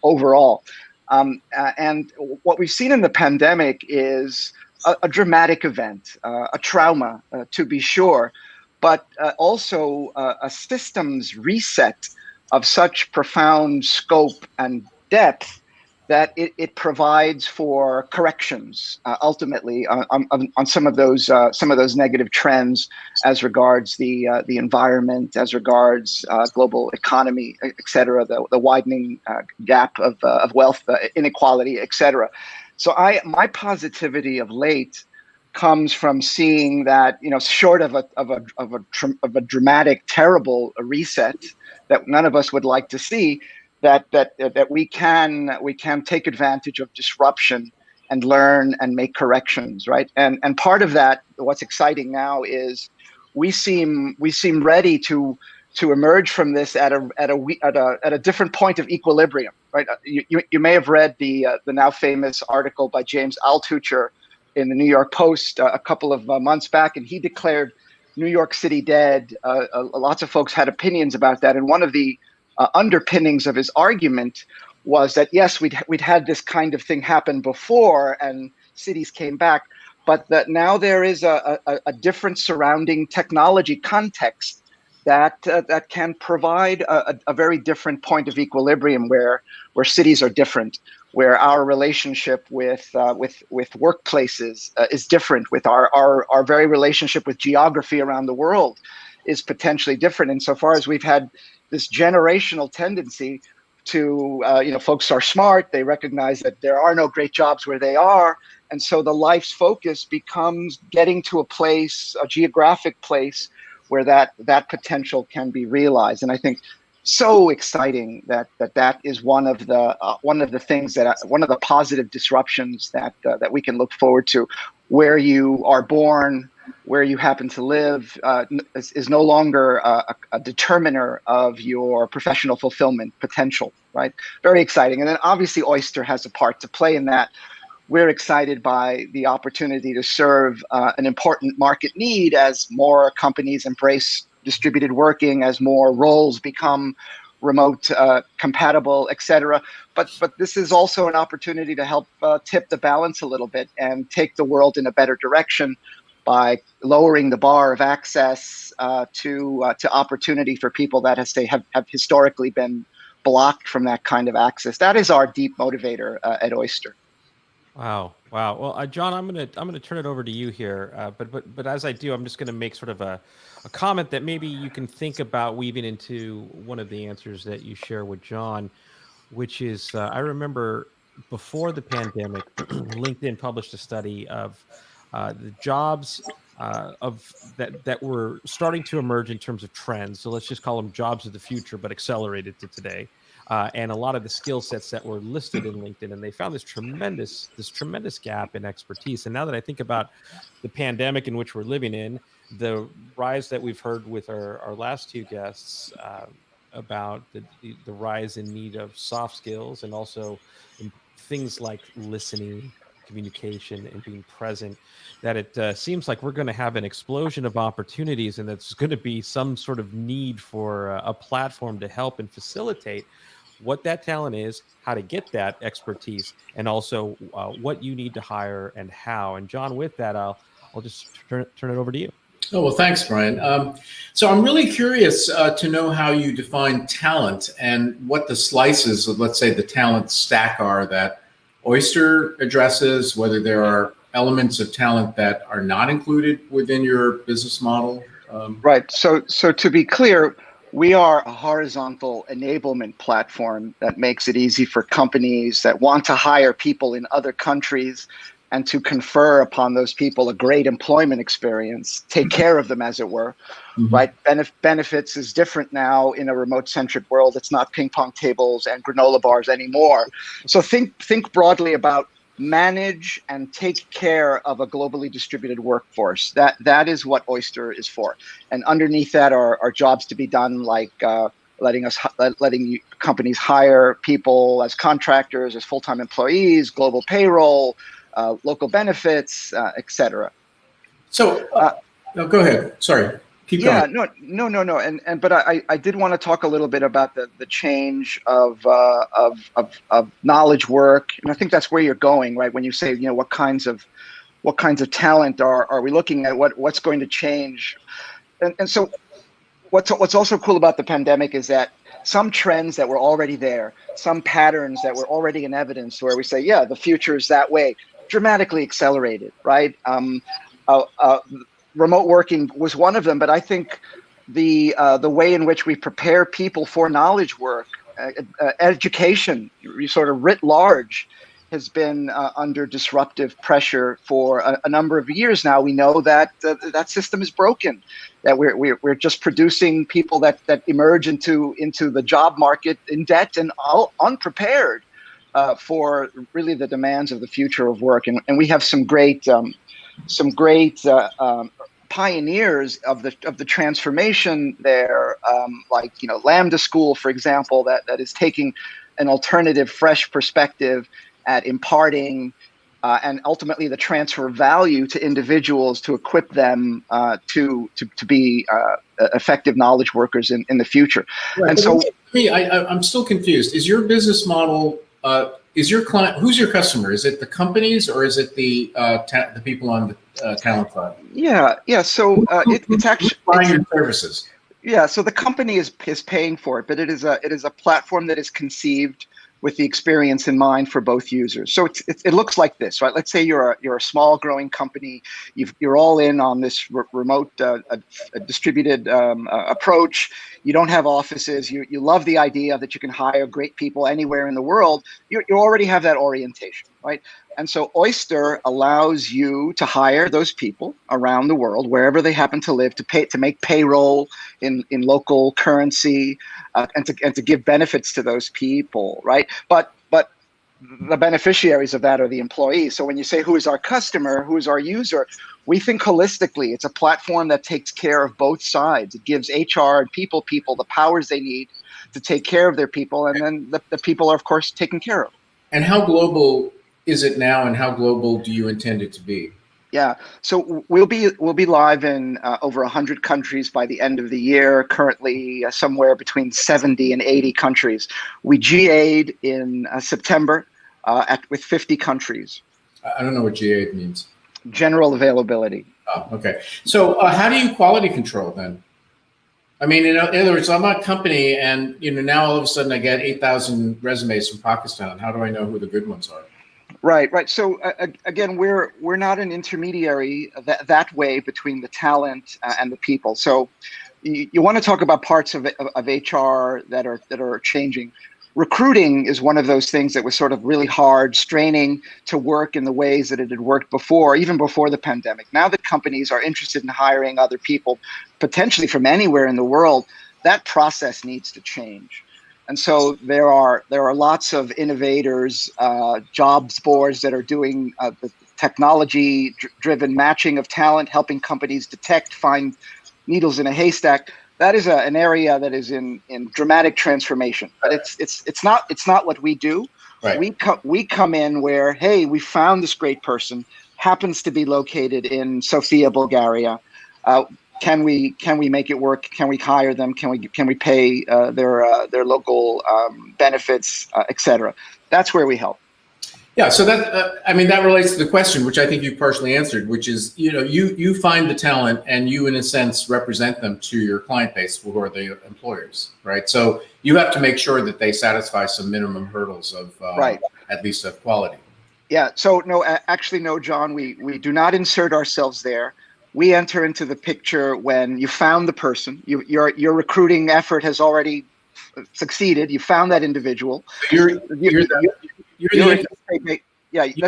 overall. And what we've seen in the pandemic is a dramatic event, a trauma, to be sure, but also a systems reset of such profound scope and depth that it provides for corrections ultimately on some of those negative trends as regards the environment, as regards global economy, et cetera, the widening gap of wealth inequality, et cetera. So my positivity of late comes from seeing that, short of a dramatic, terrible reset that none of us would like to see, that we can take advantage of disruption and learn and make corrections, right? And part of that, what's exciting now is we seem ready to emerge from this at a different point of equilibrium, right? You may have read the now famous article by James Altucher in the New York Post a couple of months back, and he declared New York City dead. Lots of folks had opinions about that, and one of the underpinnings of his argument was that yes, we'd had this kind of thing happen before, and cities came back, but that now there is a different surrounding technology context that can provide a very different point of equilibrium where cities are different, where our relationship with workplaces is different, with our very relationship with geography around the world is potentially different. Insofar as we've had this generational tendency to, folks are smart, they recognize that there are no great jobs where they are, and so the life's focus becomes getting to a place, a geographic place, where that potential can be realized. And I think so exciting that is one of the things one of the positive disruptions that we can look forward to. Where you are born, where you happen to live, is no longer a determiner of your professional fulfillment potential, right? Very exciting. And then obviously Oyster has a part to play in that. We're excited by the opportunity to serve an important market need as more companies embrace distributed working, as more roles become remote compatible, et cetera. But this is also an opportunity to help tip the balance a little bit and take the world in a better direction by lowering the bar of access to opportunity for people that have historically been blocked from that kind of access. That is our deep motivator at Oyster. Wow. Well, John, I'm gonna turn it over to you here. But as I do, I'm just gonna make sort of a comment that maybe you can think about weaving into one of the answers that you share with John, which is I remember before the pandemic, LinkedIn published a study of the jobs that were starting to emerge in terms of trends. So let's just call them jobs of the future, but accelerated to today. And a lot of the skill sets that were listed in LinkedIn, and they found this tremendous gap in expertise. And now that I think about the pandemic in which we're living in, the rise that we've heard with our last two guests about the rise in need of soft skills, and also in things like listening, communication, and being present, that it seems like we're going to have an explosion of opportunities, and that's going to be some sort of need for a platform to help and facilitate what that talent is, how to get that expertise, and also what you need to hire and how. And John, with that, I'll just turn it over to you. Oh, well, thanks, Brian. So I'm really curious to know how you define talent and what the slices of, let's say, the talent stack are that Oyster addresses, whether there are elements of talent that are not included within your business model. Right. So to be clear, we are a horizontal enablement platform that makes it easy for companies that want to hire people in other countries and to confer upon those people a great employment experience, take care of them, as it were, right? Benefits is different now in a remote-centric world. It's not ping pong tables and granola bars anymore. So think broadly about manage and take care of a globally distributed workforce. That is what Oyster is for. And underneath that are jobs to be done, like letting companies hire people as contractors, as full-time employees, global payroll, local benefits, et cetera. So, no, go ahead. Sorry. Keep going. No. But I did want to talk a little bit about the change of knowledge work, and I think that's where you're going, right? When you say, what kinds of talent are we looking at? What's going to change? And so, what's also cool about the pandemic is that some trends that were already there, some patterns that were already in evidence, where we say, yeah, the future is that way, dramatically accelerated, right? Remote working was one of them, but I think the way in which we prepare people for knowledge work, education, sort of writ large, has been under disruptive pressure for a number of years now. We know that that system is broken, that we're just producing people that emerge into the job market in debt and unprepared for really the demands of the future of work. And we have some great pioneers of the transformation there, like Lambda School, for example, that is taking an alternative, fresh perspective at imparting and ultimately the transfer of value to individuals to equip them to be effective knowledge workers in the future. Right. And so, I'm still confused. Is your business model? Is your client? Who's your customer? Is it the companies or is it the people on the talent side? Yeah. So it's actually buying your services. Yeah. So the company is paying for it, but it is a platform that is conceived with the experience in mind for both users. So it looks like this, right? Let's say you're a small growing company. You're all in on this remote distributed approach. You don't have offices. You love the idea that you can hire great people anywhere in the world. You already have that orientation, right? And so Oyster allows you to hire those people around the world, wherever they happen to live, to make payroll in local currency, and to give benefits to those people, right? But the beneficiaries of that are the employees. So when you say who is our customer, who is our user, we think holistically. It's a platform that takes care of both sides. It gives HR and people the powers they need to take care of their people, and then the people are of course taken care of. And how global is it now, and how global do you intend it to be? Yeah, so we'll be live in over 100 countries by the end of the year. Currently, somewhere between 70 and 80 countries. We GA'd in September with 50 countries. I don't know what GA means. General availability. Oh, okay. So how do you quality control then? I mean, in other words, I'm a company, and now all of a sudden I get 8,000 resumes from Pakistan. How do I know who the good ones are? Right. So again, we're not an intermediary that way between the talent and the people. So you want to talk about parts of HR that are changing. Recruiting is one of those things that was sort of really hard, straining to work in the ways that it had worked before, even before the pandemic. Now that companies are interested in hiring other people, potentially from anywhere in the world, that process needs to change. And so there are lots of innovators, jobs boards that are doing the technology-driven matching of talent, helping companies detect, find needles in a haystack. That is an area that is in dramatic transformation. But it's not what we do. Right. We come in where, hey, we found this great person, happens to be located in Sofia, Bulgaria. Can we make it work? Can we hire them? Can we pay their local benefits, et cetera? That's where we help. Yeah, so that that relates to the question, which I think you partially answered, which is you find the talent and you in a sense represent them to your client base, who are the employers, right? So you have to make sure that they satisfy some minimum hurdles of right, at least of quality. Yeah. So no, John, we do not insert ourselves there. We enter into the picture when you found the person. Your recruiting effort has already succeeded. You found that individual. Let's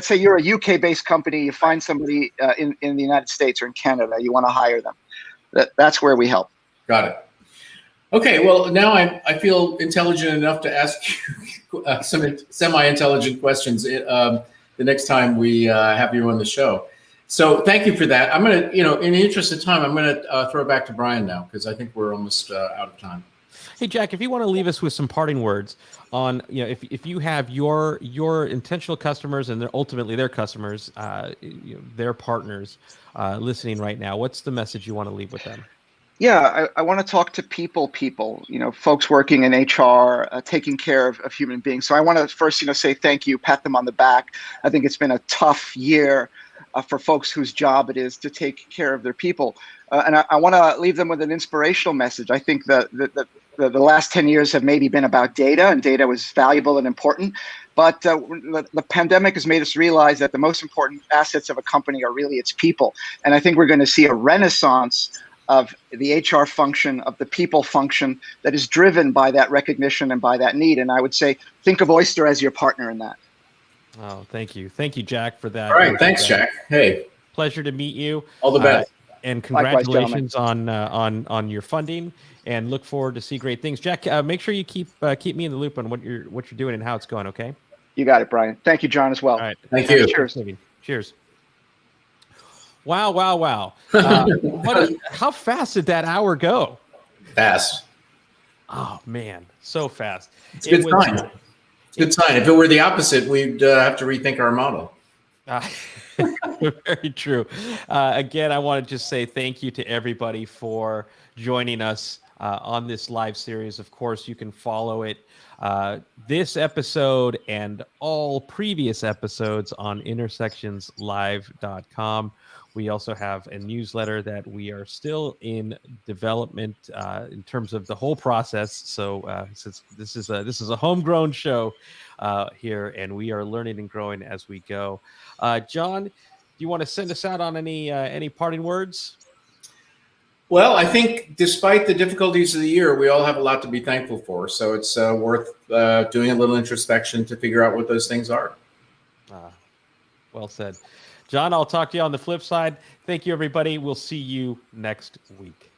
say you're a UK-based company. You find somebody in the United States or in Canada. You want to hire them. That's where we help. Got it. Okay. Well, now I feel intelligent enough to ask you some semi-intelligent questions the next time we have you on the show. So thank you for that. I'm going to, in the interest of time, I'm going to throw it back to Brian now, because I think we're almost out of time. Hey, Jack, if you want to leave us with some parting words on, if you have your intentional customers and ultimately their customers, their partners listening right now, what's the message you want to leave with them? Yeah, I want to talk to people, folks working in HR, taking care of human beings. So I want to first, say thank you, pat them on the back. I think it's been a tough year for folks whose job it is to take care of their people. And I want to leave them with an inspirational message. I think that the last 10 years have maybe been about data, and data was valuable and important. But the pandemic has made us realize that the most important assets of a company are really its people. And I think we're going to see a renaissance of the HR function, of the people function, that is driven by that recognition and by that need. And I would say, think of Oyster as your partner in that. Oh, thank you. Thank you, Jack, for that. All right. Thanks, Jack. Hey. Pleasure to meet you. All the best. And congratulations on your funding, and look forward to see great things. Jack, make sure you keep me in the loop on what you're doing and how it's going, okay? You got it, Brian. Thank you, John, as well. All right. Thank you. Cheers. Cheers. Wow. How fast did that hour go? Fast. Oh, man, so fast. It's a good sign. It's a good sign. If it were the opposite, we'd have to rethink our model. Very true. Again, I want to just say thank you to everybody for joining us on this live series. Of course, you can follow it, this episode and all previous episodes on intersectionslive.com. We also have a newsletter that we are still in development in terms of the whole process. So since this is a homegrown show here, and we are learning and growing as we go. John, do you want to send us out on any parting words? Well, I think despite the difficulties of the year, we all have a lot to be thankful for. So it's worth doing a little introspection to figure out what those things are. Well said. John, I'll talk to you on the flip side. Thank you, everybody. We'll see you next week.